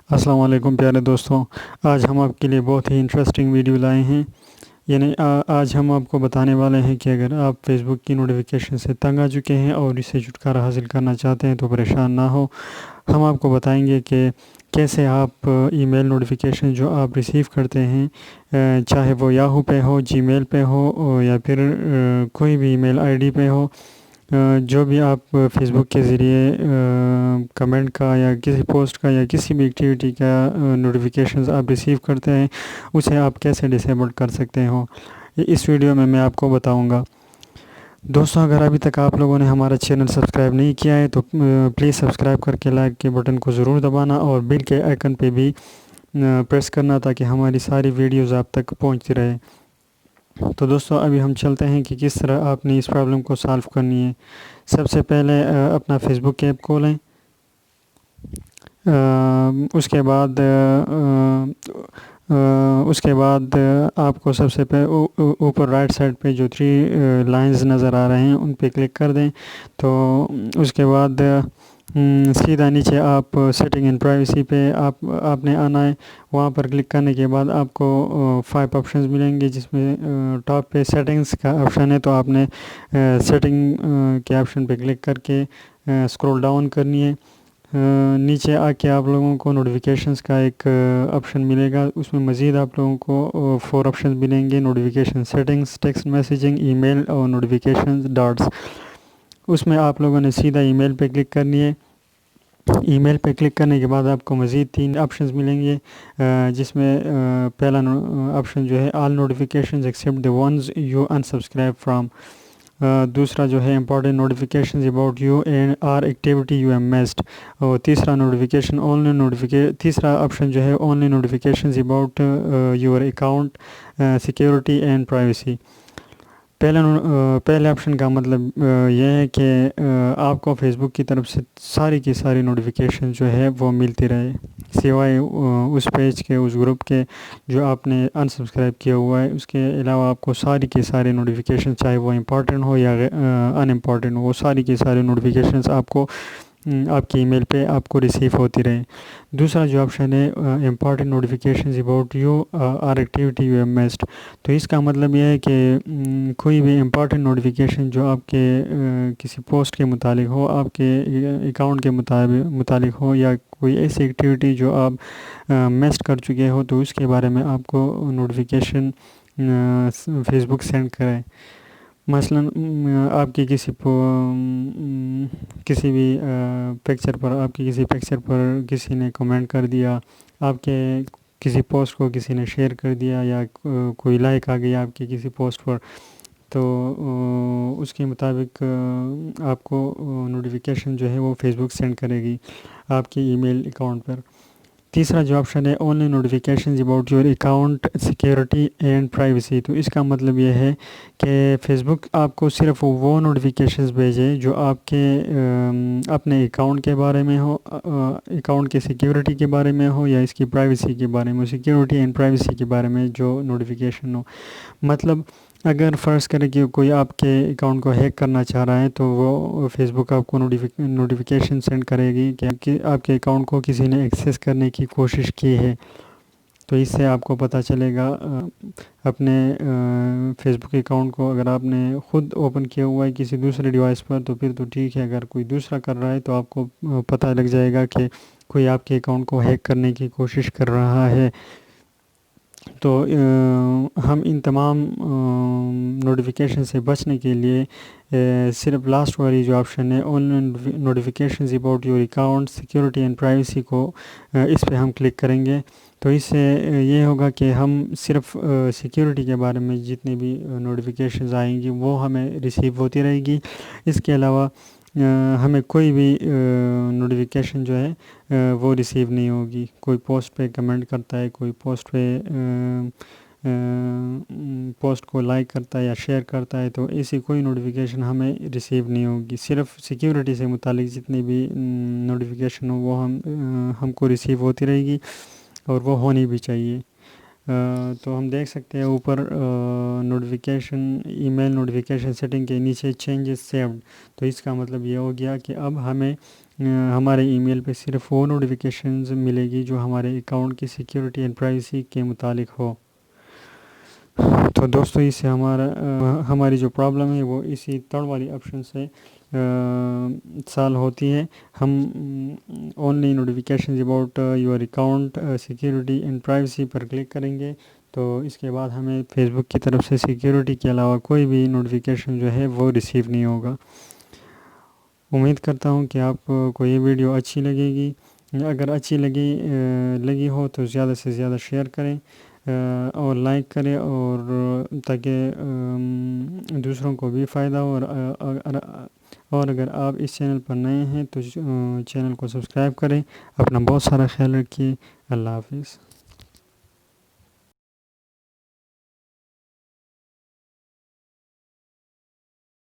السلام علیکم پیارے دوستوں، آج ہم آپ کے لیے بہت ہی انٹرسٹنگ ویڈیو لائے ہیں۔ یعنی آج ہم آپ کو بتانے والے ہیں کہ اگر آپ فیس بک کی نوٹیفیکیشن سے تنگ آ چکے ہیں اور اس سے چھٹکارا حاصل کرنا چاہتے ہیں تو پریشان نہ ہو۔ ہم آپ کو بتائیں گے کہ کیسے آپ ای میل نوٹیفیکیشن جو آپ ریسیو کرتے ہیں، چاہے وہ یاہو پہ ہو، جی میل پہ ہو یا پھر کوئی بھی ای میل آئی ڈی پہ ہو، جو بھی آپ فیس بک کے ذریعے کمنٹ کا یا کسی پوسٹ کا یا کسی بھی ایکٹیویٹی کا نوٹیفیکیشنز آپ ریسیو کرتے ہیں، اسے آپ کیسے ڈسیبل کر سکتے ہو، اس ویڈیو میں آپ کو بتاؤں گا۔ دوستوں، اگر ابھی تک آپ لوگوں نے ہمارا چینل سبسکرائب نہیں کیا ہے تو پلیز سبسکرائب کر کے لائک کے بٹن کو ضرور دبانا اور بیل کے آئیکن پہ بھی پریس کرنا تاکہ ہماری ساری ویڈیوز آپ تک پہنچتی رہے۔ تو دوستوں، ابھی ہم چلتے ہیں کہ کس طرح آپ نے اس پرابلم کو سالو کرنی ہے۔ سب سے پہلے اپنا فیس بک ایپ کھولیں۔ اس کے بعد آپ کو سب سے اوپر رائٹ سائڈ پہ جو 3 لائنز نظر آ رہے ہیں ان پہ کلک کر دیں۔ تو اس کے بعد سیدھا نیچے آپ سیٹنگ اینڈ پرائیویسی پہ آپ نے آنا ہے۔ وہاں پر کلک کرنے کے بعد آپ کو 5 آپشنز ملیں گے، جس میں ٹاپ پہ سیٹنگز کا آپشن ہے، تو آپ نے سیٹنگ کے آپشن پہ کلک کر کے اسکرول ڈاؤن کرنی ہے۔ نیچے آ کے آپ لوگوں کو نوٹیفیکیشنز کا ایک آپشن ملے گا، اس میں مزید آپ لوگوں کو 4 آپشنز ملیں گے: نوٹیفیکیشن سیٹنگز، ٹیکسٹ میسیجنگ، ای میل اور نوٹیفیکیشنز ڈاٹس۔ اس میں آپ لوگوں نے سیدھا ای میل پہ کلک کرنی ہے۔ ای میل پہ کلک کرنے کے بعد آپ کو مزید 3 آپشنز ملیں گے، جس میں پہلا آپشن جو ہے all notifications except the ones you unsubscribe from, دوسرا جو ہے important notifications about you and or activity you am missed, اور تیسرا آپشن جو ہے only notifications about your account security and privacy. پہلے آپشن کا مطلب یہ ہے کہ آپ کو فیس بک کی طرف سے ساری کی ساری نوٹیفیکیشن جو ہے وہ ملتی رہے، سوائے اس پیج کے، اس گروپ کے جو آپ نے انسبسکرائب کیا ہوا ہے۔ اس کے علاوہ آپ کو ساری کی ساری نوٹیفیکیشن، چاہے وہ امپورٹنٹ ہو یا ان امپورٹنٹ ہو، وہ ساری کی ساری نوٹیفیکیشنز آپ کو آپ کی ای میل پہ آپ کو ریسیو ہوتی رہے۔ دوسرا جو آپشن ہے important notifications about your activity you am missed, تو اس کا مطلب یہ ہے کہ کوئی بھی امپورٹنٹ نوٹیفیکیشن جو آپ کے کسی پوسٹ کے متعلق ہو، آپ کے اکاؤنٹ کے متعلق ہو، یا کوئی ایسی ایکٹیویٹی جو آپ مسڈ کر چکے ہو، تو اس کے بارے میں آپ کو نوٹیفیکیشن فیس بک سینڈ کرے۔ مثلاً آپ کی کسی بھی پکچر پر کسی نے کمنٹ کر دیا، آپ کے کسی پوسٹ کو کسی نے شیئر کر دیا، یا کوئی لائک آ گیا آپ کی کسی پوسٹ پر، تو اس کے مطابق آپ کو نوٹیفیکیشن جو ہے وہ فیس بک سینڈ کرے گی آپ کے ای میل اکاؤنٹ پر۔ تیسرا جو آپشن ہے only notifications about your account security and privacy, تو اس کا مطلب یہ ہے کہ فیس بک آپ کو صرف وہ نوٹیفیکیشنز بھیجے جو آپ کے اپنے اکاؤنٹ کے بارے میں ہو، اکاؤنٹ کے سیکیورٹی کے بارے میں ہو، یا اس کی پرائیویسی کے بارے میں، سیکیورٹی اینڈ پرائیویسی کے بارے میں جو نوٹیفیکیشن ہو۔ مطلب اگر فرض کرے کہ کوئی آپ کے اکاؤنٹ کو ہیک کرنا چاہ رہا ہے، تو وہ فیس بک آپ کو نوٹیفیکیشن سینڈ کرے گی کہ آپ کے اکاؤنٹ کو کسی نے ایکسیس کرنے کی کوشش کی ہے۔ تو اس سے آپ کو پتہ چلے گا اپنے فیس بک اکاؤنٹ کو، اگر آپ نے خود اوپن کیا ہوا ہے کسی دوسرے ڈیوائس پر تو پھر تو ٹھیک ہے، اگر کوئی دوسرا کر رہا ہے تو آپ کو پتہ لگ جائے گا کہ کوئی آپ کے اکاؤنٹ کو ہیک کرنے کی کوشش کر رہا ہے۔ تو ہم ان تمام نوٹیفیکیشن سے بچنے کے لیے صرف لاسٹ والی جو آپشن ہے on notifications about your account security and privacy کو، اس پہ ہم کلک کریں گے۔ تو اس سے یہ ہوگا کہ ہم صرف سیکیورٹی کے بارے میں جتنی بھی نوٹیفیکیشنز آئیں گی وہ ہمیں ریسیو ہوتی رہے گی۔ اس کے علاوہ ہمیں کوئی بھی نوٹیفیکیشن جو ہے وہ ریسیو نہیں ہوگی. کوئی پوسٹ پہ کمنٹ کرتا ہے, کوئی پوسٹ پہ پوسٹ کو لائک کرتا ہے یا شیئر کرتا ہے, تو ایسی کوئی نوٹیفیکیشن ہمیں ریسیو نہیں ہوگی. صرف سیکیورٹی سے متعلق جتنی بھی نوٹیفیکیشن ہو وہ ہم کو ریسیو ہوتی رہے گی, اور وہ ہونی بھی چاہیے. تو ہم دیکھ سکتے ہیں اوپر نوٹیفیکیشن, ای میل نوٹیفیکیشن سیٹنگ کے نیچے چینجز سیوڈ. تو اس کا مطلب یہ ہو گیا کہ اب ہمیں ہمارے ای میل پہ صرف وہ نوٹیفیکیشنز ملے گی جو ہمارے اکاؤنٹ کی سیکیورٹی اینڈ پرائیویسی کے متعلق ہو. تو دوستو اس سے ہماری جو پرابلم ہے وہ اسی تڑ والی آپشن سے سال ہوتی ہے. ہم only notifications about your account security and privacy per click کریں گے, تو اس کے بعد ہمیں فیس بک کی طرف سے سیکیورٹی کے علاوہ کوئی بھی نوٹیفیکیشن جو ہے وہ ریسیو نہیں ہوگا. امید کرتا ہوں کہ آپ کو یہ ویڈیو اچھی لگے گی. اگر اچھی لگی ہو تو زیادہ سے زیادہ شیئر کریں اور لائک کریں, اور تاکہ دوسروں کو بھی فائدہ ہو. اور اگر آپ اس چینل پر نئے ہیں تو چینل کو سبسکرائب کریں. اپنا بہت سارا خیال رکھیے. اللہ حافظ.